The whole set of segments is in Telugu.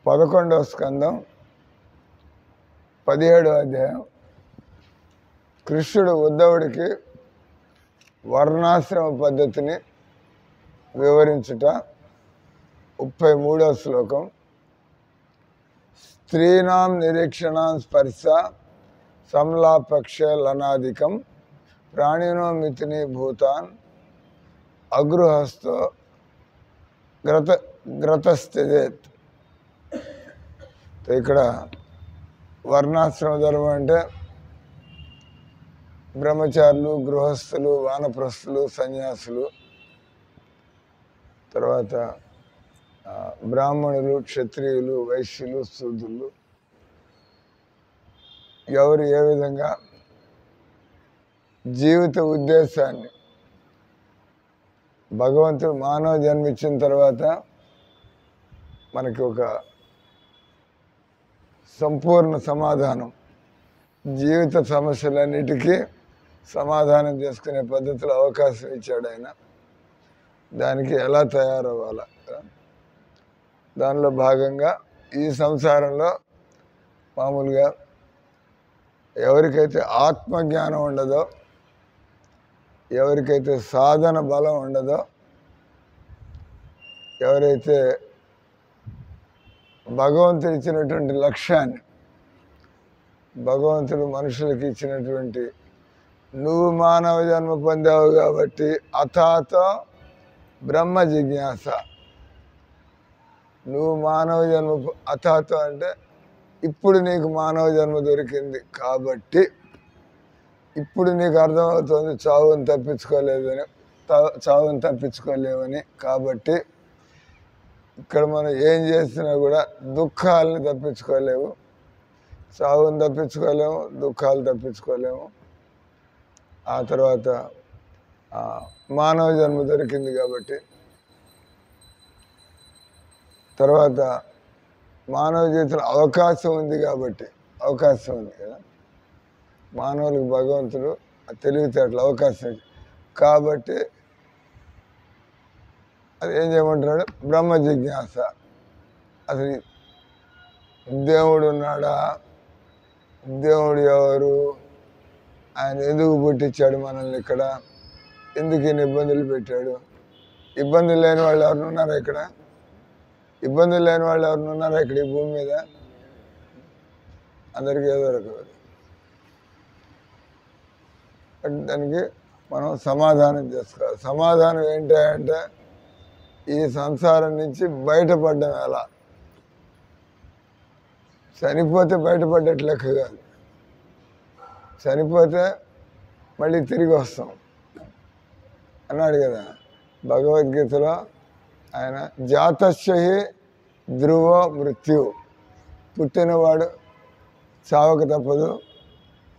11వ స్కందం 17వ అధ్యాయం. కృష్ణుడు ఉద్ధవుడికి వర్ణాశ్రమ పద్ధతిని వివరించుట. 33వ శ్లోకం. స్త్రీనాం నిరీక్షణాం స్పర్శ సంలాపక్షలనాదికం ప్రాణినో మితిని భూతాన్ అగృహస్థో గ్రతస్థితేత్. ఇక్కడ వర్ణాశ్రమ ధర్మం అంటే బ్రహ్మచారులు, గృహస్థులు, వానప్రస్థులు, సన్యాసులు, తర్వాత బ్రాహ్మణులు, క్షత్రియులు, వైశ్యులు, శూద్రులు, ఎవరు ఏ విధంగా జీవిత ఉద్దేశాన్ని భగవంతుడు మానవ జన్మించిన తర్వాత మనకి ఒక సంపూర్ణ సమాధానం, జీవిత సమస్యలన్నిటికీ సమాధానం చేసుకునే పద్ధతిలో అవకాశం ఇచ్చాడు ఆయన. దానికి ఎలా తయారవ్వాలా, దానిలో భాగంగా ఈ సంసారంలో మామూలుగా ఎవరికైతే ఆత్మజ్ఞానం ఉండదో, ఎవరికైతే సాధన బలం ఉండదో, ఎవరైతే భగవంతుడు ఇచ్చినటువంటి లక్ష్యాన్ని, భగవంతుడు మనుషులకి ఇచ్చినటువంటి నువ్వు మానవ జన్మ పొందావు కాబట్టి అథాతో బ్రహ్మ జిజ్ఞాస, నువ్వు మానవ జన్మ అథాతో అంటే ఇప్పుడు నీకు మానవ జన్మ దొరికింది కాబట్టి ఇప్పుడు నీకు అర్థమవుతుంది చావుని తప్పించుకోలేవని. కాబట్టి ఇక్కడ మనం ఏం చేసినా కూడా దుఃఖాలని తప్పించుకోలేవు, చావుని తప్పించుకోలేము, దుఃఖాలు తప్పించుకోలేము. ఆ తర్వాత మానవ జన్మ దొరికింది కాబట్టి, తర్వాత మానవ జీవితంలో అవకాశం ఉంది కాబట్టి, అవకాశం ఉంది కదా మానవులకు భగవంతుడు తెలివితేటలు అవకాశం కాబట్టి అది ఏం చేయమంటున్నాడు, బ్రహ్మ జిజ్ఞాస. అసలు దేవుడు ఉన్నాడా, దేవుడు ఎవరు, ఆయన ఎందుకు పుట్టించాడు మనల్ని, ఇక్కడ ఎందుకు ఇన్ని ఇబ్బందులు పెట్టాడు, ఇబ్బందులు లేని వాళ్ళు ఎవరు ఉన్నారా ఇక్కడ, ఇబ్బందులు లేని వాళ్ళు ఎవరు ఉన్నారా ఇక్కడ ఈ భూమి మీద, అందరికీ ఏదో రకం. దానికి మనం సమాధానం చేసుకోవాలి. సమాధానం ఏంటంటే ఈ సంసారం నుంచి బయటపడ్డం ఎలా, చనిపోతే బయటపడ్డట్టు లెక్క కాదు, చనిపోతే మళ్ళీ తిరిగి వస్తాం అన్నాడు కదా భగవద్గీతలో ఆయన. జాతస్యహి ధ్రువ మృత్యు, పుట్టినవాడు చావక తప్పదు,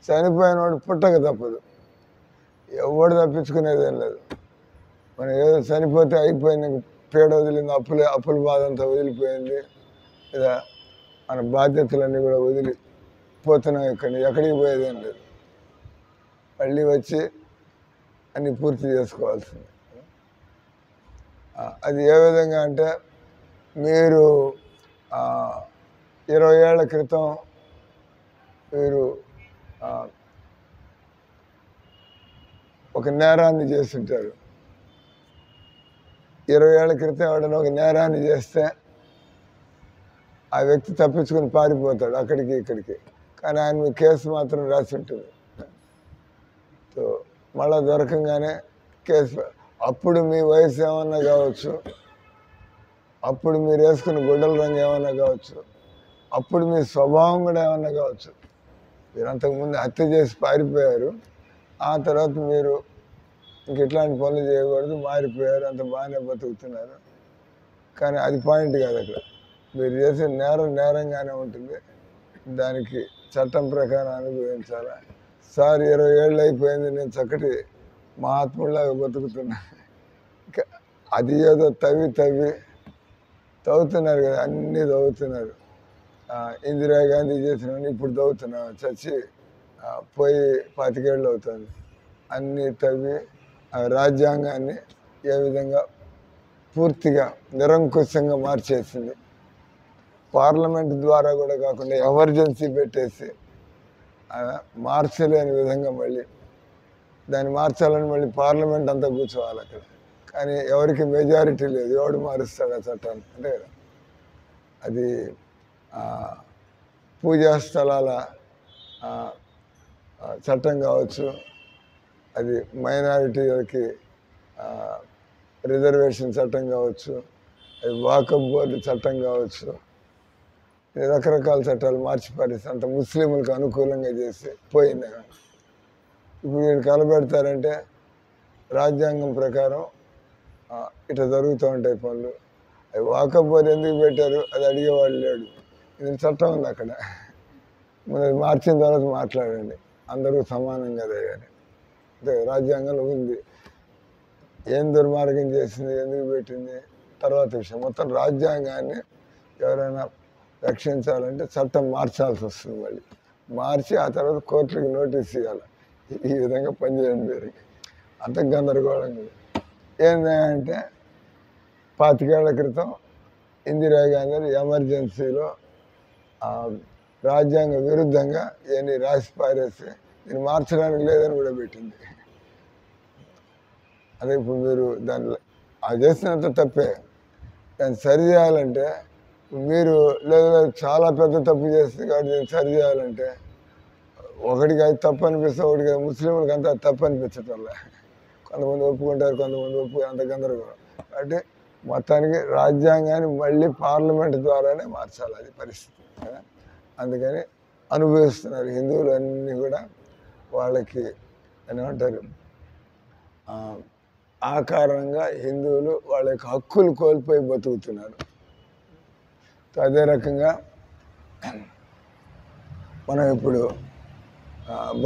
చనిపోయినవాడు పుట్టక తప్పదు, ఎవడు తప్పించుకునేదేం లేదు. మనం ఏదో చనిపోతే అయిపోయింది, పీడ వదిలింది, అప్పుల బాధ అంతా వదిలిపోయింది, లేదా మన బాధ్యతలన్నీ కూడా వదిలిపోతున్నాం, ఎక్కడికి పోయేదేం లేదు, మళ్ళీ వచ్చి అన్నీ పూర్తి చేసుకోవాల్సింది. అది ఏ విధంగా అంటే మీరు 20 ఏళ్ల క్రితం మీరు ఒక నేరాన్ని చేస్తుంటారు. 20 ఏళ్ల క్రితం ఎవడన్నా ఒక నేరాన్ని చేస్తే ఆ వ్యక్తి తప్పించుకొని పారిపోతాడు అక్కడికి ఇక్కడికి, కానీ ఆయన మీ కేసు మాత్రం రాసి ఉంటుంది. సో మళ్ళా దొరకంగానే కేసు, అప్పుడు మీ వయసు ఏమన్నా కావచ్చు, అప్పుడు మీరు వేసుకున్న గుడ్డల రంగు ఏమన్నా కావచ్చు, అప్పుడు మీ స్వభావం కూడా ఏమన్నా కావచ్చు. మీరు అంతకుముందు హత్య చేసి పారిపోయారు, ఆ తర్వాత మీరు ఇంక ఇట్లాంటి పనులు చేయకూడదు, మారిపోయారు, అంత బాగానే బతుకుతున్నారు. కానీ అది పాయింట్ కాదు. అక్కడ మీరు చేసే నేరంగానే ఉంటుంది, దానికి చట్టం ప్రకారం అనుభవించాలా. సార్ 20 ఏళ్ళు అయిపోయింది, నేను చక్కటి మహాత్ముడిలాగా బతుకుతున్నా, అది ఏదో తవ్వుతున్నారు కదా, అన్నీ తవ్వుతున్నారు. ఇందిరాగాంధీ చేసినవన్నీ ఇప్పుడు తవ్వుతున్నాం, చచ్చి పోయి 25 ఏళ్ళు అవుతుంది. అన్నీ తవ్వి రాజ్యాంగాన్ని ఏ విధంగా పూర్తిగా నిరంకుశంగా మార్చేసింది. పార్లమెంట్ ద్వారా కూడా కాకుండా ఎమర్జెన్సీ పెట్టేసి మార్చలేని విధంగా మళ్ళీ దాన్ని మార్చాలని మళ్ళీ పార్లమెంట్ అంతా కూర్చోవాలి అక్కడ. కానీ ఎవరికి మెజారిటీ లేదు, ఎవడు మారుస్తాడు ఆ చట్టాన్ని అంటే కదా. అది పూజా స్థలాల చట్టం కావచ్చు, అది మైనారిటీలకి రిజర్వేషన్ చట్టం కావచ్చు, అది వాకఫ్ బోర్డు చట్టం కావచ్చు, రకరకాల చట్టాలు మార్చి పారేసి అంత ముస్లింలకు అనుకూలంగా చేసి పోయింది. ఇప్పుడు వీళ్ళు కలబెడతారంటే రాజ్యాంగం ప్రకారం ఇట్లా జరుగుతూ ఉంటాయి పనులు. అవి వాకఫ్ బోర్డు ఎందుకు పెట్టారు అది అడిగేవాళ్ళు లేడు. ఇది చట్టం ఉంది అక్కడ, అది మార్చిన తర్వాత మాట్లాడండి, అందరూ సమానం కదా అని. అంటే రాజ్యాంగంలో ఉంది. ఏం దుర్మార్గం చేసింది, ఎందుకు పెట్టింది తర్వాత విషయం. మొత్తం రాజ్యాంగాన్ని ఎవరైనా రక్షించాలంటే చట్టం మార్చాల్సి వస్తుంది. మళ్ళీ మార్చి ఆ తర్వాత కోర్టులకు నోటీస్ ఇవ్వాలి, ఈ విధంగా పనిచేయండి పేరుకి. అంత గందరగోళంగా ఏంటంటే 25 ఏళ్ల క్రితం ఇందిరాగాంధీ ఎమర్జెన్సీలో రాజ్యాంగ విరుద్ధంగా ఇవన్నీ రాసి పారేసి దీన్ని మార్చడానికి లేదని కూడా పెట్టింది. అదే ఇప్పుడు మీరు దాన్ని అది చేసినంత తప్పే. దాన్ని సరి చేయాలంటే మీరు లేదా చాలా పెద్ద తప్పు చేస్తుంది కాబట్టి దీన్ని సరి చేయాలంటే ఒకటికి అది తప్పు అనిపిస్తే ఒకటికి ముస్లింలకు అంతా తప్పు అనిపించటం. కొంతమంది ఒప్పుకుంటారు, కొంతమంది అంత గందరగోళం. కాబట్టి మొత్తానికి రాజ్యాంగాన్ని మళ్ళీ పార్లమెంట్ ద్వారానే మార్చాలి, అది పరిస్థితి కదా. అందుకని అనుభవిస్తున్నారు హిందువులు అన్నీ కూడా. వాళ్ళకి ఏమంటారు, ఆ కారణంగా హిందువులు వాళ్ళ యొక్క హక్కులు కోల్పోయి బతుకుతున్నారు. అదే రకంగా మనం ఇప్పుడు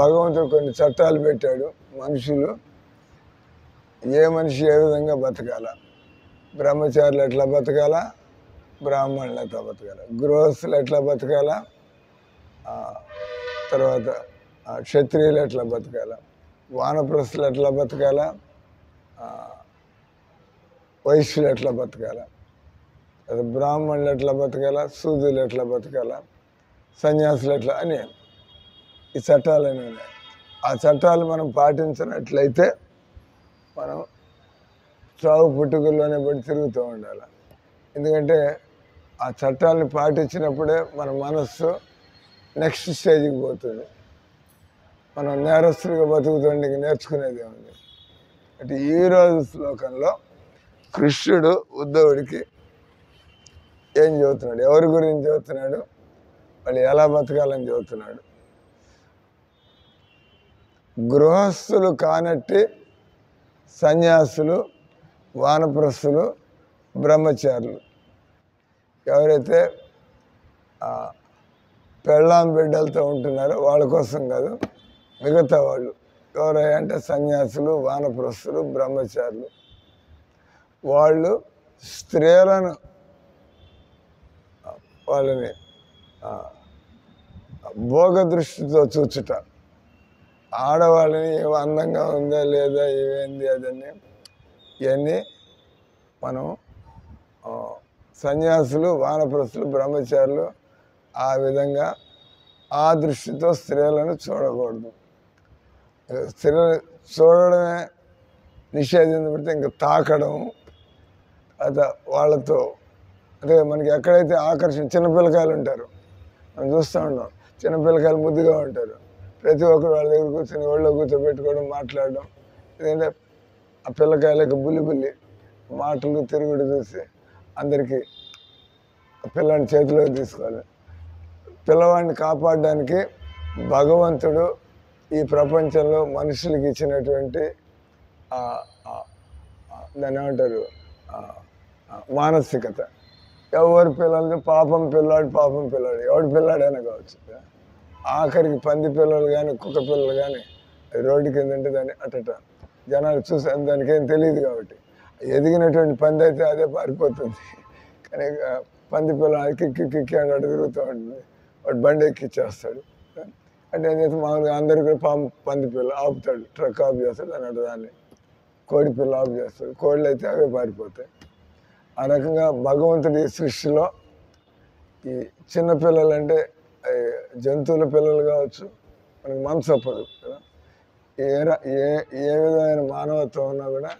భగవంతుడు కొన్ని చట్టాలు పెట్టాడు. మనుషులు ఏ మనిషి ఏ విధంగా బతకాల, బ్రహ్మచారులు ఎట్లా బతకాలా, బ్రాహ్మణులు ఎట్లా బతకాల, గృహస్థులు ఎట్లా బతకాల, తర్వాత క్షత్రియులు ఎట్లా బతకాల, వానప్రస్థులు ఎట్లా బతకాల, వైశ్యులు ఎట్లా బతకాల, బ్రాహ్మణులు ఎట్లా బతకాల, శూద్రులు ఎట్లా బతకాల, సన్యాసులు ఎట్లా అని ఈ చట్టాలన్నీ ఉన్నాయి. ఆ చట్టాలు మనం పాటించినట్లయితే మనం చావు పుట్టుకల్లోనే పడి తిరుగుతూ ఉండాలి. ఎందుకంటే ఆ చట్టాలను పాటించినప్పుడే మన మనస్సు నెక్స్ట్ స్టేజ్కి పోతుంది. మనం నేరస్తులుగా బతుకుతుండే నేర్చుకునేది ఏముంది అంటే ఈరోజు శ్లోకంలో కృష్ణుడు ఉద్ధవుడికి ఏం చెబుతున్నాడు, ఎవరి గురించి చెబుతున్నాడు, వాళ్ళు ఎలా బతకాలని చెబుతున్నాడు. గృహస్థులు కానట్టి సన్యాసులు, వానప్రస్థులు, బ్రహ్మచారులు ఎవరైతే పెళ్ళాం బిడ్డలతో ఉంటున్నారో వాళ్ళ కోసం కాదు, మిగతా వాళ్ళు ఎవరంటే సన్యాసులు, వానప్రస్థులు, బ్రహ్మచారులు. వాళ్ళు స్త్రీలను వాళ్ళని భోగ దృష్టితో చూచుట, ఆడవాళ్ళని అందంగా ఉందా లేదా ఇవేంది అదన్నీ ఇవన్నీ మనం సన్యాసులు, వానప్రస్థులు, బ్రహ్మచారులు ఆ విధంగా ఆ దృష్టితో స్త్రీలను చూడకూడదు. స్త్రీలను చూడడమే నిషేధించబడితే ఇంకా తాకడం అదే వాళ్ళతో అంటే మనకి ఎక్కడైతే ఆకర్షణ, చిన్నపిల్లకాయలు ఉంటారు, మనం చూస్తూ ఉంటాం, చిన్నపిల్లకాయలు ముద్దుగా ఉంటారు. ప్రతి ఒక్కరు వాళ్ళ దగ్గర కూర్చొని ఒళ్ళో కూర్చోబెట్టుకోవడం, మాట్లాడడం. ఎందుకంటే ఆ పిల్లకాయలకు బుల్లి మాటలు తిరుగుడు చూసి అందరికీ పిల్లాడిని చేతిలోకి తీసుకోవాలి. పిల్లవాడిని కాపాడడానికి భగవంతుడు ఈ ప్రపంచంలో మనుషులకి ఇచ్చినటువంటి దాన్ని ఏమంటారు మానసికత. ఎవరి పిల్లలతో పాపం పిల్లాడు ఎవడి పిల్లాడైనా కావచ్చు. ఆఖరికి పంది పిల్లలు కానీ కుక్క పిల్లలు కానీ రోడ్డు కింద ఉంటే దాన్ని అట్టట జనాలు చూసి దానికి ఏం తెలియదు కాబట్టి ఎదిగినటువంటి పంది అయితే అదే పారిపోతుంది. కానీ పంది పిల్లలు కిక్కి అటు తిరుగుతూ ఉంటుంది, వాడు బండి ఎక్కిచ్చేస్తాడు. అంటే ఏం చేస్తే మామూలుగా అందరికీ పంది పిల్ల ఆపుతాడు, ట్రక్ ఆఫ్ చేస్తాడు, దాని దాన్ని కోడి పిల్ల ఆఫ్ చేస్తాడు. కోళ్ళు అయితే అవే పారిపోతాయి. ఆ రకంగా భగవంతుడి సృష్టిలో ఈ చిన్న పిల్లలు అంటే జంతువుల పిల్లలు కావచ్చు, మనకి మనసొప్పదు కదా. ఏ ఏ విధమైన మానవత్వం ఉన్నా కూడా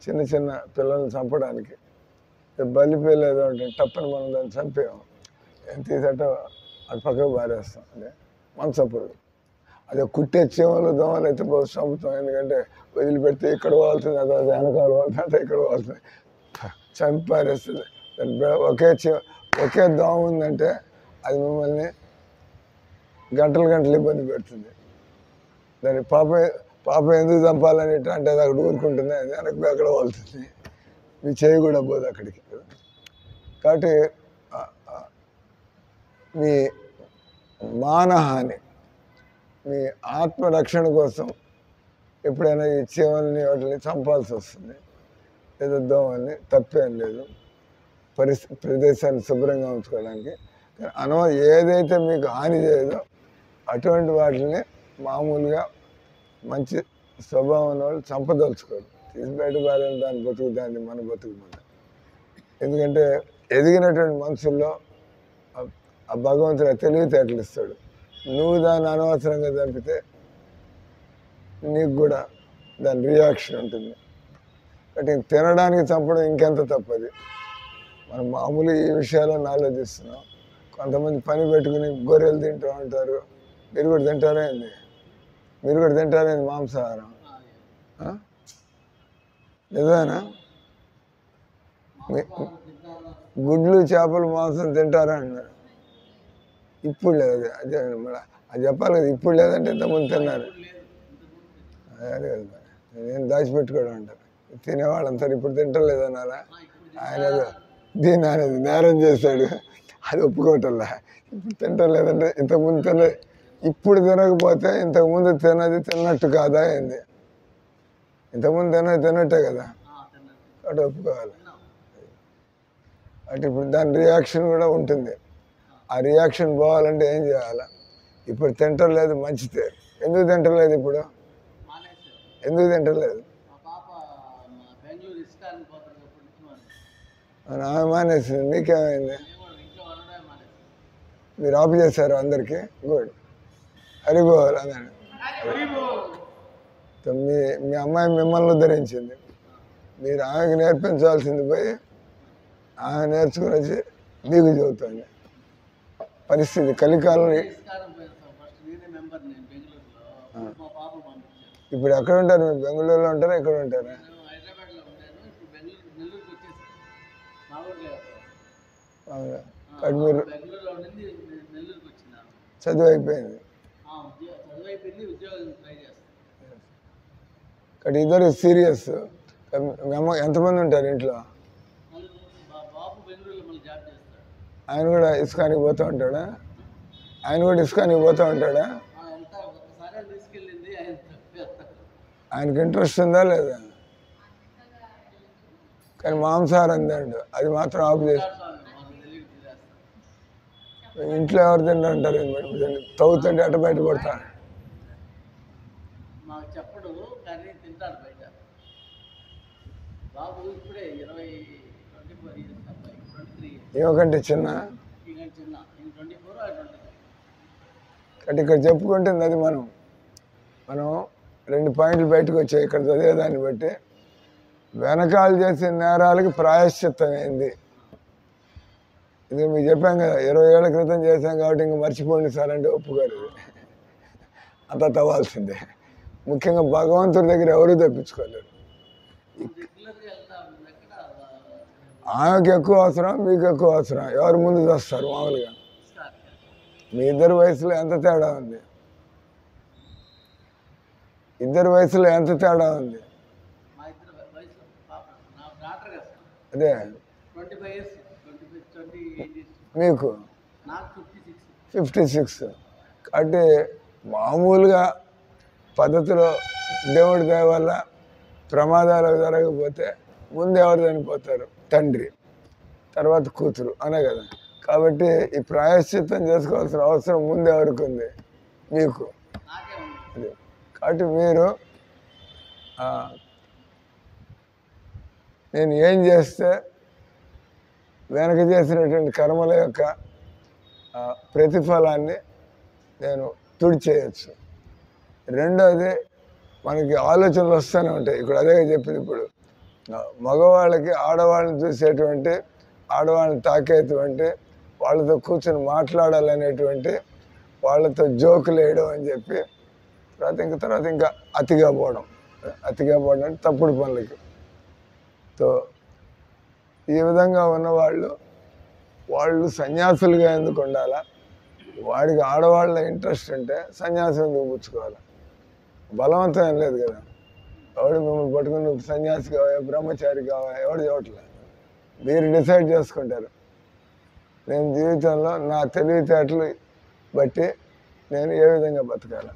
చిన్న చిన్న పిల్లల్ని చంపడానికి బలి పిల్ల ఏదో ఉంటుంది, తప్పని మనం దాన్ని చంపేము, తీసట అది పక్కకు పారేస్తాం. అదే మనసొప్పదు. అదే కుట్టే చీమలు దోమలు అయితే బాగా చంపుతాం, ఎందుకంటే వదిలిపెడితే ఇక్కడ వాళ్తుంది, అదే వెనకాల వాళ్తుంది, అంటే ఇక్కడ వాళ్తుంది, చంపి పారేస్తుంది. ఒకే దోమ ఉందంటే అది మిమ్మల్ని గంటలు గంటలు ఇబ్బంది పెడుతుంది. దాని పాప ఎందుకు చంపాలని అంటే అది అక్కడ ఊరుకుంటుంది, అది వెనక్కి అక్కడ వాళ్తుంది, మీ చేయి కూడా పోదు అక్కడికి. కాబట్టి మీ మానహాని, మీ ఆత్మరక్షణ కోసం ఎప్పుడైనా ఈ చీమల్ని వాటిని చంపాల్సి వస్తుంది, ఏదో దోమల్ని, తప్పేం లేదు ప్రదేశాన్ని శుభ్రంగా ఉంచుకోవడానికి. ఏదైతే మీకు హాని చేయదో అటువంటి వాటిని మామూలుగా మంచి స్వభావం ఉన్న వాళ్ళు చంపదలుచుకోరు, తీసి బయట పారేయాలి, దాని బతుకు దాన్ని మన బతుకు మన. ఎందుకంటే ఎదిగినటువంటి మనుషుల్లో ఆ భగవంతుడు తెలివితేటలు ఇస్తాడు. నువ్వు దాన్ని అనవసరంగా చంపితే నీకు కూడా దాని రియాక్షన్ ఉంటుంది. కాబట్టి తినడానికి చంపడం ఇంకెంత తప్పది. మనం మామూలు ఈ విషయాలను ఆలోచిస్తున్నాం. కొంతమంది పని పెట్టుకుని గొర్రెలు తింటూ ఉంటారు. మీరు కూడా తింటారేంది? మీరు కూడా తింటారేంది మాంసాహారం? నిజమేనా? గుడ్లు చేపలు మాంసం తింటారా అన్నారు. ఇప్పుడు లేదు, అదే అది చెప్పాలి కదా. ఇప్పుడు లేదంటే ఇంతకుముందు తిన్నారు. అదే కదా, నేను దాచిపెట్టుకోవడం అంటారు. తినేవాళ్ళంతా ఇప్పుడు తింటలేదన్నారా? ఆయన దీన్ని అనేది నేరం చేశాడు, అది ఒప్పుకోవటంలా. ఇప్పుడు తింటలేదంటే ఇంతకుముందు తినలేదు, ఇప్పుడు తినకపోతే ఇంతకుముందు తిన్నట్టు కాదా ఏంది? ఇంతకుముందు తిన్నట్టే కదా, అటు ఒప్పుకోవాలి. అటు ఇప్పుడు దాని రియాక్షన్ కూడా ఉంటుంది. ఆ రియాక్షన్ పోవాలంటే ఏం చేయాలి? ఇప్పుడు తింటలేదు మంచిదే. ఎందుకు తింటలేదు? ఇప్పుడు ఎందుకు తింటలేదు? ఆమె మానేసింది, మీకేమైంది? మీరు ఆపు చేశారు అందరికీ. గుడ్, హరిబోల్ అన్నాడు. మీ అమ్మాయి మిమ్మల్ని ఉద్ధరించింది, మీరు ఆమెకి నేర్పించాల్సింది పోయి ఆమె నేర్చుకుని వచ్చి మీకు చెబుతుంది. పరిస్థితి కలికాలం. ఇప్పుడు ఎక్కడ ఉంటారు మీరు? బెంగళూరులో ఉంటారా, ఎక్కడ ఉంటారా? మీరు చదువు అయిపోయింది కాబట్టి ఇద్దరు సీరియస్. ఎంతమంది ఉంటారు ఇంట్లో? ఆయన కూడా ఇస్కానికి పోతూ ఉంటాడా? ఆయన కూడా ఇస్కానికి పోతూ ఉంటాడా? ఆయనకి ఇంట్రెస్ట్ ఉందా లేదా? కానీ మాంసాహారం తింటాడు, అది మాత్రం ఆపు చేసి. ఇంట్లో ఎవరు తింటారు? తవ్వుతుంటే అట్ట బయట పడతా. ఏమకంటే చిన్న అంటే ఇక్కడ చెప్పుకుంటుంది అది. మనం 2 పాయింట్లు బయటకు వచ్చాయి ఇక్కడ చదివేదాన్ని బట్టి. వెనకాల చేసిన నేరాలకి ప్రాయశ్చిత్తం ఏంది? ఇది మీకు చెప్పాం కదా, 20 ఏళ్ల క్రితం చేశాం కాబట్టి ఇంక మర్చిపోండి సార్ అంటే ఒప్పుకోరు. అంతా తవ్వాల్సిందే. ముఖ్యంగా భగవంతుడి దగ్గర ఎవరూ తప్పించుకోలేరు. ఆమెకు ఎక్కువ అవసరం, మీకు ఎక్కువ అవసరం. ఎవరు ముందు వస్తారు మామూలుగా? మీ ఇద్దరు వయసులో ఎంత తేడా ఉంది? ఇద్దరు వయసులో ఎంత తేడా ఉంది? అదే మీకు 56. అంటే మామూలుగా పద్ధతిలో దేవుడి దయ వల్ల ప్రమాదాలు జరగకపోతే ముందు ఎవరు చనిపోతారు? తండ్రి, తర్వాత కూతురు, అనే కదా. కాబట్టి ఈ ప్రాయశ్చిత్తం చేసుకోవాల్సిన అవసరం ముందు ఎవరికి ఉంది? మీకు. అదే కాబట్టి మీరు నేను ఏం చేస్తే వెనక చేసినటువంటి కర్మల యొక్క ప్రతిఫలాన్ని నేను తుడిచేయచ్చు. రెండోది, మనకి ఆలోచనలు వస్తూనే ఉంటాయి. ఇప్పుడు అదే చెప్పింది. ఇప్పుడు మగవాళ్ళకి ఆడవాళ్ళని చూసేటువంటి, ఆడవాళ్ళని తాకేటువంటి, వాళ్ళతో కూర్చొని మాట్లాడాలనేటువంటి, వాళ్ళతో జోకులు వేయడం అని చెప్పి తర్వాత ఇంకా అతిగా పోవడం అంటే తప్పుడు పనులకి. సో ఈ విధంగా ఉన్నవాళ్ళు సన్యాసులుగా ఎందుకు ఉండాలా? వాడికి ఆడవాళ్ళ ఇంట్రెస్ట్ ఉంటే సన్యాసం ఎందుకు పుచ్చుకోవాలి? బలవంతం ఏం లేదు కదా. ఎవడు మిమ్మల్ని పట్టుకుని నువ్వు సన్యాసి కావా, బ్రహ్మచారి కావా, ఎవడు చూడట్లేదు. మీరు డిసైడ్ చేసుకుంటారు. నేను జీవితంలో నా తెలివితేటలు బట్టి నేను ఏ విధంగా బతకాలి.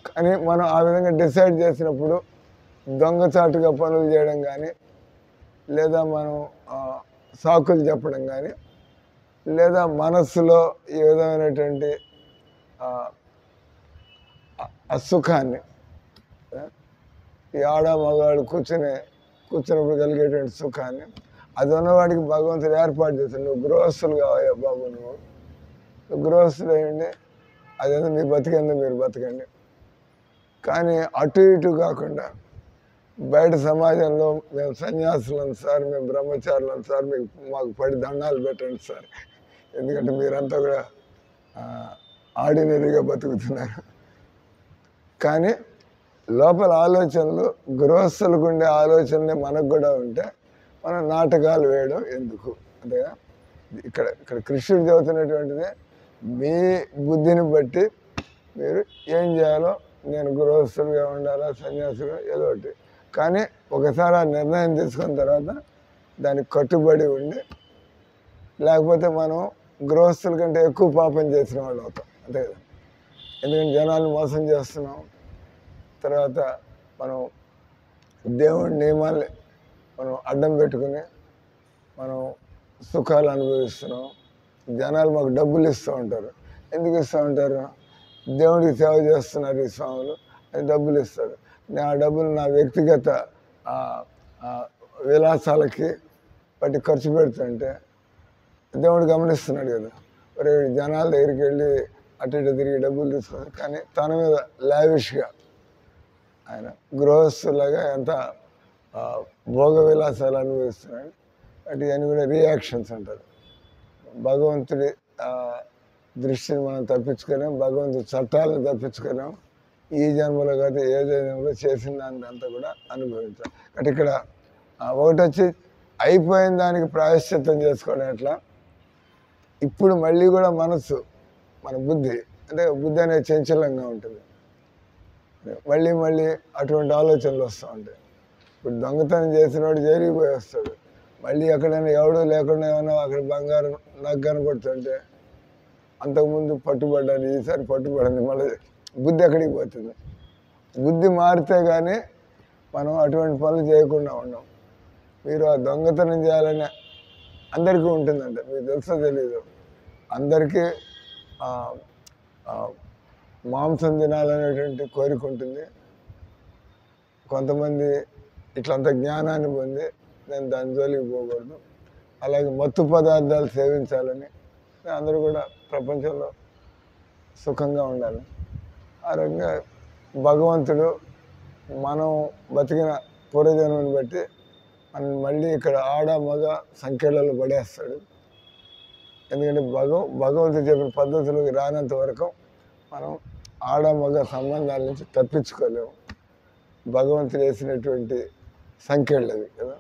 కానీ మనం ఆ విధంగా డిసైడ్ చేసినప్పుడు దొంగచాటుగా పనులు చేయడం కానీ, లేదా మనం సాకులు చెప్పడం కానీ, లేదా మనస్సులో ఈ విధమైనటువంటి అసుఖాన్ని, ఈ ఆడ మగవాడు కూర్చున్నప్పుడు కలిగేటువంటి సుఖాన్ని, అది ఉన్నవాడికి భగవంతుడు ఏర్పాటు చేస్తాడు. నువ్వు గృహస్థులు కావయ్యా బాబు, నువ్వు గృహస్థులు అయ్యండి, అదేదో మీ బతికేందో మీరు బతకండి. కానీ అటు ఇటు కాకుండా బయట సమాజంలో మేము సన్యాసులను సార్, మేము బ్రహ్మచారులను సార్, మాకు పడి దండాలు పెట్టండి సార్, ఎందుకంటే మీరంతా కూడా ఆర్డినరీగా బతుకుతున్నారు. కానీ లోపల ఆలోచనలు, గృహస్థులకు ఉండే ఆలోచనలే మనకు కూడా ఉంటే మనం నాటకాలు వేయడం ఎందుకు? అంతేగా ఇక్కడ కృష్ణుడు చెబుతున్నటువంటిది, మీ బుద్ధిని బట్టి మీరు ఏం చేయాలో, నేను గృహస్థులుగా ఉండాలా, సన్యాసులుగా, ఏదో ఒకటి. కానీ ఒకసారి ఆ నిర్ణయం తీసుకున్న తర్వాత దానికి కట్టుబడి ఉండి, లేకపోతే మనం గృహస్థుల కంటే ఎక్కువ పాపం చేసిన వాళ్ళు అవుతాం. అంతే కదా. ఎందుకంటే జనాలను మోసం చేస్తున్నాం. తర్వాత మనం దేవుడి నియమాల్ని మనం అడ్డం పెట్టుకుని మనం సుఖాలు అనుభవిస్తున్నాం. జనాలు మాకు డబ్బులు ఇస్తూ ఉంటారు. ఎందుకు ఇస్తూ ఉంటారు? దేవుడికి సేవ చేస్తున్నారు ఈ స్వాములు, అది డబ్బులు ఇస్తారు. నేను ఆ డబ్బులు నా వ్యక్తిగత విలాసాలకి బట్టి ఖర్చు పెడుతుంటే దేవుడు గమనిస్తున్నాడు కదా. మరి జనాల దగ్గరికి వెళ్ళి అటు ఇటు తిరిగి డబ్బులు తీసుకున్నారు, కానీ తన మీద లావిష్గా ఆయన గృహస్థులాగా ఎంత భోగ విలాసాలు అనుభవిస్తున్నాడు. అంటే ఇవన్నీ కూడా రియాక్షన్స్ అంటారు. భగవంతుడి దృష్టిని మనం తప్పించుకోలేం, భగవంతుడి చట్టాలను తప్పించుకోలేం. ఈ జన్మలో కాదు ఏ జన్మలో చేసిన దాన్ని అంతా కూడా అనుభవించాలి. అంటే ఇక్కడ ఒకటి వచ్చి అయిపోయిన దానికి ప్రాయశ్చిత్తం చేసుకోవడం ఎట్లా? ఇప్పుడు మళ్ళీ కూడా మనసు, మన బుద్ధి, అంటే బుద్ధి అనేది చంచలంగా ఉంటుంది. మళ్ళీ అటువంటి ఆలోచనలు వస్తూ ఉంటాయి. ఇప్పుడు దొంగతనం చేసినవాడు జైలుకి పోయి వస్తాడు. మళ్ళీ ఎక్కడైనా ఎవడో లేకుండా ఏమన్నా అక్కడ బంగారం నాకు కనపడుతుంటే అంతకుముందు పట్టుబడ్డాను, ఈసారి పట్టుబడింది, మళ్ళీ బుద్ధి ఎక్కడికి పోతుంది? బుద్ధి మారితే కానీ మనం అటువంటి పనులు చేయకుండా ఉన్నాం. మీరు ఆ దొంగతనం చేయాలని అందరికీ ఉంటుందంట, మీకు తెలుసో తెలీదు. అందరికీ మాంసం తినాలనేటువంటి కోరిక ఉంటుంది. కొంతమంది ఇట్లంత జ్ఞానాన్ని పొంది నేను దాని జోలికి పోకూడదు, అలాగే మత్తు పదార్థాలు సేవించాలని, అందరూ కూడా ప్రపంచంలో సుఖంగా ఉండాలి. ఆ రకంగా భగవంతుడు మనం బతికిన పూర్వజన్మని బట్టి మనం మళ్ళీ ఇక్కడ ఆడ మగ సంఖ్యలలో పడేస్తాడు. ఎందుకంటే భగవంతుడు చెప్పిన పద్ధతులకు రానంత వరకు మనం ఆడ మగ సంబంధాల నుంచి తప్పించుకోలేము. భగవంతుడు వేసినటువంటి సంఖ్యలు అవి కదా.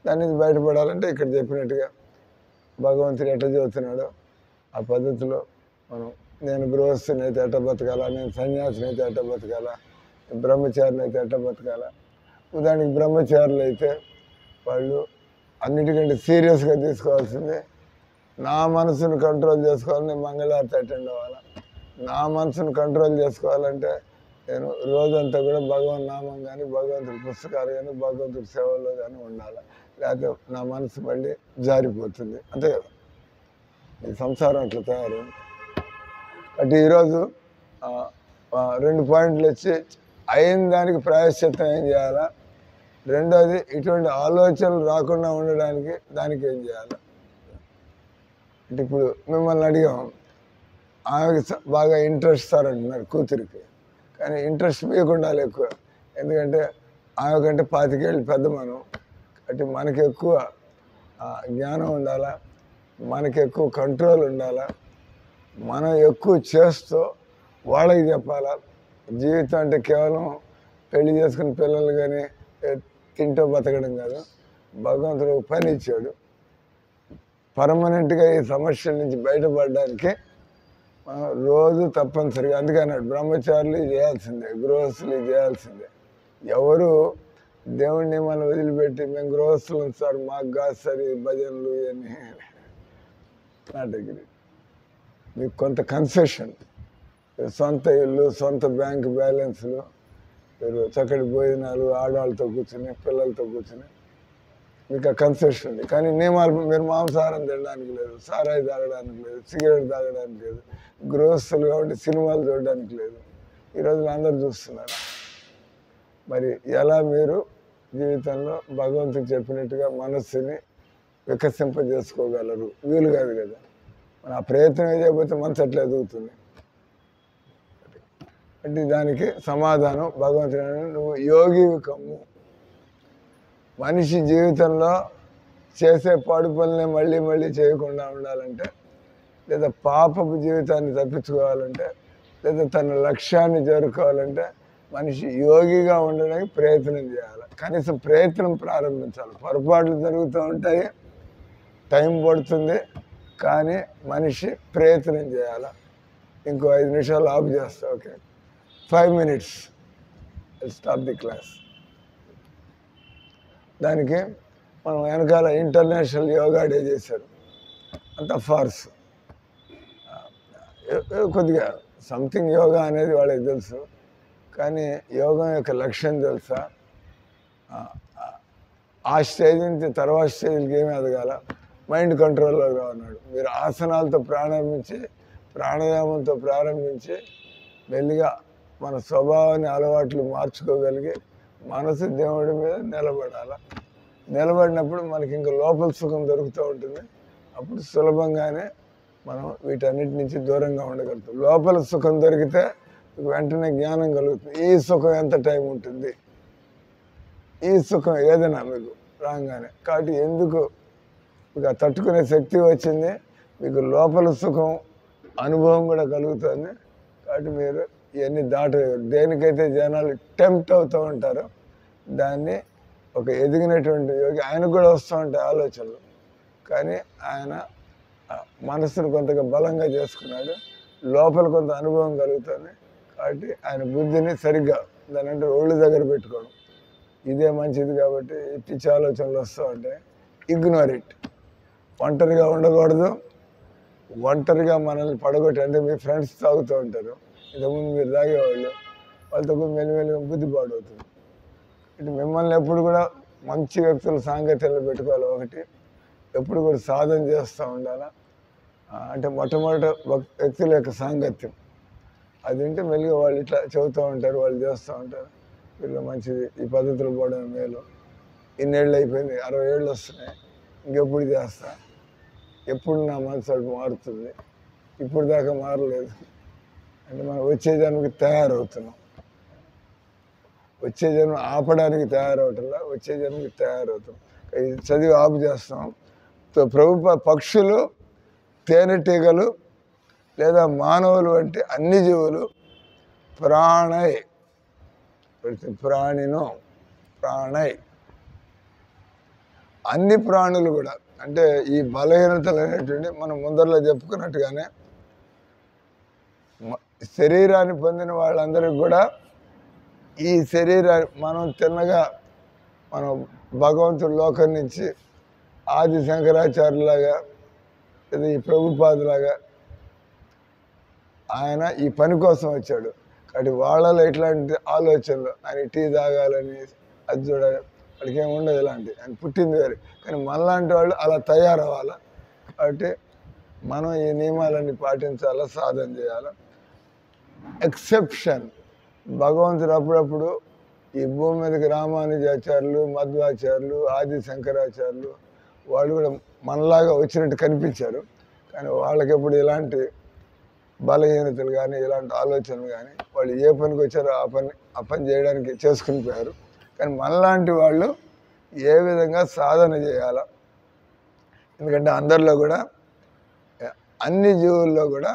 దాని నుంచి బయటపడాలంటే ఇక్కడ చెప్పినట్టుగా భగవంతుడు ఎట్లా చెబుతున్నాడో ఆ పద్ధతిలో మనం, నేను గృహస్థుని అయితే ఎట్ట బతకాలా, నేను సన్యాసిని అయితే ఎట్ట బతకాలా, బ్రహ్మచారిని అయితే ఎట్ట బతకాలా. ఉదాహరణకి బ్రహ్మచారులు అయితే వాళ్ళు అన్నిటికంటే సీరియస్గా తీసుకోవాల్సింది, నా మనసును కంట్రోల్ చేసుకోవాలి, నేను మంగళారతి అటెండ్ అవ్వాలా. నా మనసును కంట్రోల్ చేసుకోవాలంటే నేను రోజంతా కూడా భగవన్ నామం కానీ, భగవంతుడి పుస్తకాలు కానీ, భగవంతుడి సేవల్లో కానీ ఉండాలి. లేకపోతే నా మనసు మళ్ళీ జారిపోతుంది. అంతే కదా, ఈ సంసారం అట్లా తయారైంది. అంటే ఈరోజు 2 పాయింట్లు వచ్చి, అయిన దానికి ప్రాయశ్చిత్తం ఏం చేయాలా, రెండోది ఇటువంటి ఆలోచనలు రాకుండా ఉండడానికి దానికి ఏం చేయాలి. అంటే ఇప్పుడు మిమ్మల్ని అడిగాం, ఆమెకి బాగా ఇంట్రెస్ట్ సార్ అంటున్నారు కూతురికి, కానీ ఇంట్రెస్ట్ మీకు ఉండాలి ఎక్కువ. ఎందుకంటే ఆమె కంటే 25 ఏళ్ళు పెద్ద మనం, అంటే మనకి ఎక్కువ జ్ఞానం ఉండాలా, మనకి ఎక్కువ కంట్రోల్ ఉండాలా, మనం ఎక్కువ చేస్తూ వాళ్ళకి చెప్పాలా. జీవితం అంటే కేవలం పెళ్లి చేసుకుని పిల్లలు కానీ తింటూ బతకడం కాదు. భగవంతుడు పని ఇచ్చాడు. పర్మనెంట్గా ఈ సమస్యల నుంచి బయటపడడానికి రోజు తప్పనిసరిగా, అందుకే అన్నాడు బ్రహ్మచారులు చేయాల్సిందే, గృహస్థులు చేయాల్సిందే. ఎవరు దేవుణ్ణి మనం వదిలిపెట్టి మేము గృహస్థులు సార్ మాకు కాదు సార్ ఈ భజనలు ఇవన్నీ నా దగ్గర. మీకు కొంత కన్సెషన్, సొంత ఇల్లు, సొంత బ్యాంక్ బ్యాలెన్స్లు, మీరు చక్కటి భోజనాలు, ఆడవాళ్ళతో కూర్చుని పిల్లలతో కూర్చుని మీకు ఆ కన్సెషన్ ఉంది. కానీ నియమాలు, మీరు మాంసాహారం తినడానికి లేదు, సారాయి తాగడానికి లేదు, సిగరెట్ తాగడానికి లేదు, గృహస్థులు కాబట్టి సినిమాలు చూడడానికి లేదు. ఈరోజు అందరూ చూస్తున్నారు. మరి ఎలా మీరు జీవితంలో భగవంతుడు చెప్పినట్టుగా మనస్సుని వికసింపజేసుకోగలరు? వీలు కాదు కదా. మన ఆ ప్రయత్నం చేయకపోతే మనసు అట్లా ఎదుగుతుంది. అంటే దానికి సమాధానం భగవంతుడు, నువ్వు యోగివి కమ్ము. మనిషి జీవితంలో చేసే పాడు పనులే మళ్ళీ మళ్ళీ చేయకుండా ఉండాలంటే, లేదా పాపపు జీవితాన్ని తప్పించుకోవాలంటే, లేదా తన లక్ష్యాన్ని చేరుకోవాలంటే మనిషి యోగిగా ఉండడానికి ప్రయత్నం చేయాలి. కనీసం ప్రయత్నం ప్రారంభించాలి. పొరపాట్లు జరుగుతూ ఉంటాయి, టైం పడుతుంది, కానీ మనిషి ప్రయత్నం చేయాలి. ఇంకో 5 నిమిషాలు ఆఫ్ చేస్తా. Okay, 5 minutes stop the class. దానికి మనం వెనకాల ఇంటర్నేషనల్ యోగా డే చేశారు. అంత ఫార్స్. కొద్దిగా సంథింగ్ యోగా అనేది వాళ్ళకి తెలుసు, కానీ యోగం యొక్క లక్ష్యం తెలుసా? ఆ స్టేజ్ నుంచి తర్వాత స్టేజ్కి ఏమి ఎదగాల, మైండ్ కంట్రోల్లోగా ఉన్నాడు. మీరు ఆసనాలతో ప్రాణాయామంతో ప్రారంభించి మెల్లిగా మన స్వభావాన్ని, అలవాట్లు మార్చుకోగలిగి మనసు దేవుడి మీద నిలబడాల. నిలబడినప్పుడు మనకి ఇంకా లోపల సుఖం దొరుకుతూ ఉంటుంది. అప్పుడు సులభంగానే మనం వీటన్నిటి నుంచి దూరంగా ఉండగలుగుతాం. లోపల సుఖం దొరికితే వెంటనే జ్ఞానం కలుగుతుంది. ఈ సుఖం ఎంత టైం ఉంటుంది, ఈ సుఖం ఏదైనా మీకు రాగానే. కాబట్టి ఎందుకు మీకు తట్టుకునే శక్తి వచ్చింది, మీకు లోపల సుఖం అనుభవం కూడా కలుగుతుంది. కాబట్టి మీరు ఇవన్నీ దేనికైతే జనాలు టెంప్ట్ అవుతూ ఉంటారో దాన్ని ఒక ఎదిగినటువంటి యోగి, ఆయనకు కూడా వస్తూ ఉంటాయి ఆలోచనలు, కానీ ఆయన మనసును కొంతగా బలంగా చేసుకున్నాడు, లోపల కొంత అనుభవం కలుగుతుంది. కాబట్టి ఆయన బుద్ధిని సరిగ్గా దాని అంటే ఒళ్ళు దగ్గర పెట్టుకోవడం, ఇదే మంచిది. కాబట్టి పిచ్చి ఆలోచనలు వస్తూ ఉంటాయి, ఇగ్నోర్ ఇట్. ఒంటరిగా ఉండకూడదు. ఒంటరిగా మనల్ని పడగొట్టి, అంటే మీ ఫ్రెండ్స్ తాగుతూ ఉంటారు, ఇంతకుముందు మీరు తాగేవాళ్ళు, వాళ్ళతో మెల్లిమెల్లిగా బుద్ధి పాడవుతుంది. ఇటు మిమ్మల్ని ఎప్పుడు కూడా మంచి వ్యక్తుల సాంగత్యంలో పెట్టుకోవాలి. ఒకటి, ఎప్పుడు కూడా సాధన చేస్తూ ఉండాలి. అంటే మొట్టమొదటి వ్యక్తుల యొక్క సాంగత్యం అది ఉంటే మెల్లిగా వాళ్ళు ఇట్లా చెబుతూ ఉంటారు, వాళ్ళు చేస్తూ ఉంటారు, వీళ్ళు మంచిది, ఈ పద్ధతులు పోవడం మేలు. ఇన్నేళ్ళు అయిపోయింది, 60 ఏళ్ళు వస్తున్నాయి, ఇంకెప్పుడు చేస్తా, ఎప్పుడు నా మనసు అటు మారుతుంది, ఇప్పుడు దాకా మారలేదు అంటే మనం వచ్చే జన్మకి తయారవుతున్నాం. వచ్చే జన్మ ఆపడానికి తయారవటంలా, వచ్చే జన్మకి తయారవుతాం. చదివి ఆపు చేస్తాం. పక్షులు, తేనెటీగలు లేదా మానవులు వంటి అన్ని జీవులు ప్రాణై అన్ని ప్రాణులు కూడా, అంటే ఈ బలహీనతలు అనేటువంటి మనం ముందరలో చెప్పుకున్నట్టుగానే శరీరాన్ని పొందిన వాళ్ళందరికీ కూడా ఈ శరీరాన్ని మనం తిన్నగా మనం భగవంతుడి లోకం నుంచి ఆది శంకరాచార్యులాగా లేదా ఈ ప్రభుపాదులాగా ఆయన ఈ పని కోసం వచ్చాడు. కాబట్టి వాళ్ళలో ఇట్లాంటి ఆలోచనలు, ఆయన టీ తాగాలని, అది చూడాలి, వాడికి ఏమి ఉండదు ఇలాంటి, ఆయన పుట్టింది వేరే. కానీ మనలాంటి వాళ్ళు అలా తయారవ్వాలి. కాబట్టి మనం ఈ నియమాలన్నీ పాటించాలా, సాధన చేయాలి. ఎక్సెప్షన్, భగవంతుడు అప్పుడప్పుడు ఈ భూమి మీదకి రామానుజాచార్యులు, మధ్వాచార్యులు, ఆది శంకరాచార్యులు వాళ్ళు కూడా మనలాగా వచ్చినట్టు కనిపించారు. కానీ వాళ్ళకి ఎప్పుడు ఇలాంటి బలహీనతలు కానీ ఇలాంటి ఆలోచనలు కానీ వాళ్ళు ఏ పనికి వచ్చారో ఆ పని చేయడానికి చేసుకుని పోయారు. కానీ మనలాంటి వాళ్ళు ఏ విధంగా సాధన చేయాలా? ఎందుకంటే అందరిలో కూడా అన్ని జీవుల్లో కూడా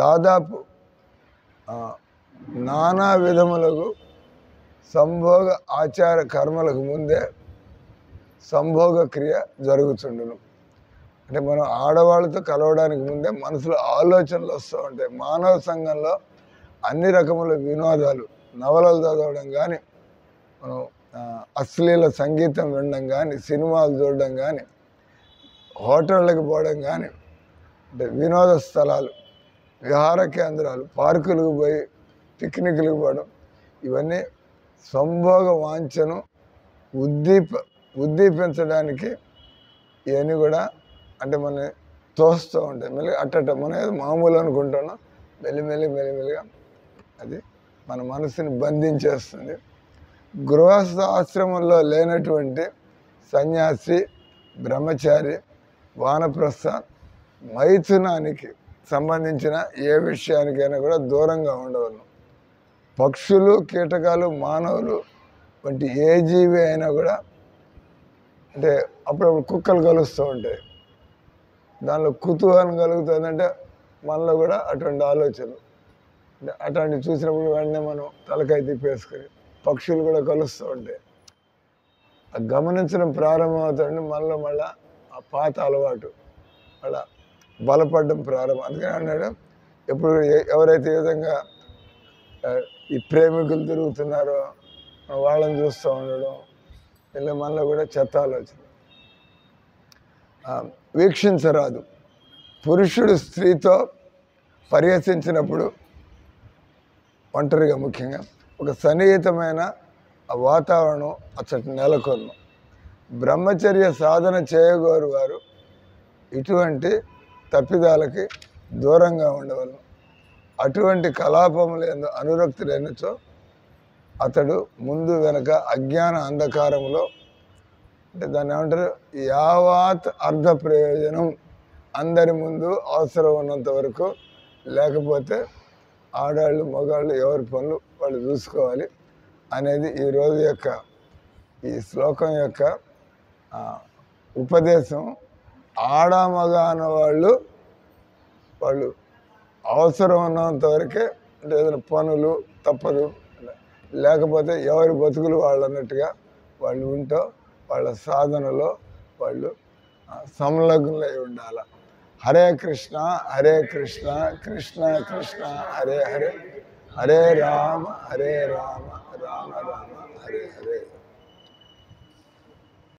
దాదాపు నానా విధములకు సంభోగ ఆచార కర్మలకు ముందే సంభోగ క్రియ జరుగుతుండును. అంటే మనం ఆడవాళ్ళతో కలవడానికి ముందే మనసులో ఆలోచనలు వస్తూ ఉంటాయి. మానవ సంఘంలో అన్ని రకముల వినోదాలు, నవలలు చదవడం కానీ, మనం అశ్లీల సంగీతం వినడం కానీ, సినిమాలు చూడడం కానీ, హోటళ్ళకి పోవడం కానీ, అంటే వినోద స్థలాలు, విహార కేంద్రాలు, పార్కులకు పోయి పిక్నిక్లకు పోవడం, ఇవన్నీ సంభోగ వాంఛను ఉద్దీపించడానికి ఇవన్నీ కూడా అంటే మన తోస్తూ ఉంటాయి. మెల్లి అట్టట మనం ఏదో మామూలు అనుకుంటున్నాం, మెల్లిమెల్లిగా అది మన మనసుని బంధించేస్తుంది. గృహస్థ ఆశ్రమంలో లేనటువంటి సన్యాసి, బ్రహ్మచారి, వానప్రస్థ, మైథునానికి సంబంధించిన ఏ విషయానికైనా కూడా దూరంగా ఉండవలను. పక్షులు, కీటకాలు, మానవులు వంటి ఏ జీవి అయినా కూడా అంటే అప్పుడప్పుడు కుక్కలు కలుస్తూ ఉంటాయి, దానిలో కుతూహలం కలుగుతుందంటే మనలో కూడా అటువంటి ఆలోచనలు అంటే అటువంటివి చూసినప్పుడు వెంటనే మనం తలకాయ తిప్పేసుకొని పక్షులు కూడా కలుస్తూ ఉంటాయి. గమనించడం ప్రారంభమవుతుంది మనలో మళ్ళీ ఆ పాత అలవాటు మళ్ళా బలపడడం ప్రారంభం. అందుకని అన్నాడు ఎప్పుడు ఎవరైతే ఈ విధంగా ఈ ప్రేమికులు తిరుగుతున్నారో వాళ్ళని చూస్తూ ఉండడం ఇలా మనలో కూడా చెత్త ఆలోచన. వీక్షించరాదు. పురుషుడు స్త్రీతో పరిహసించినప్పుడు ఒంటరిగా ముఖ్యంగా ఒక సన్నిహితమైన వాతావరణం అచ్చటి నెలకొను. బ్రహ్మచర్య సాధన చేయగోరు వారు ఇటువంటి తప్పిదాలకి దూరంగా ఉండవలను. అటువంటి కలాపములు అనురక్తుడైనచో అతడు ముందు వెనక అజ్ఞాన అంధకారంలో అంటే దాన్ని ఏమంటారు యావత్ అర్ధ ప్రయోజనం, అందరి ముందు అవసరం ఉన్నంత వరకు, లేకపోతే ఆడాళ్ళు మగాళ్ళు ఎవరి పనులు వాళ్ళు చూసుకోవాలి అనేది ఈరోజు యొక్క ఈ శ్లోకం యొక్క ఉపదేశం. ఆడ మగ అన్నవాళ్ళు వాళ్ళు అవసరం ఉన్నంత వరకే అంటే ఏదైనా పనులు తప్పదు, లేకపోతే ఎవరి బతుకులు వాళ్ళు అన్నట్టుగా వాళ్ళు ఉంటూ వాళ్ళ సాధనలో వాళ్ళు సంలగ్నులై ఉండాలి. హరే కృష్ణ హరే కృష్ణ కృష్ణ కృష్ణ హరే హరే, హరే రామ